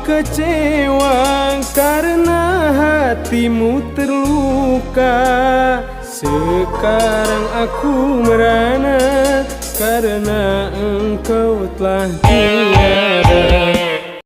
kecewa karena hatimu terluka. Sekarang aku merana karena engkau telah tiada.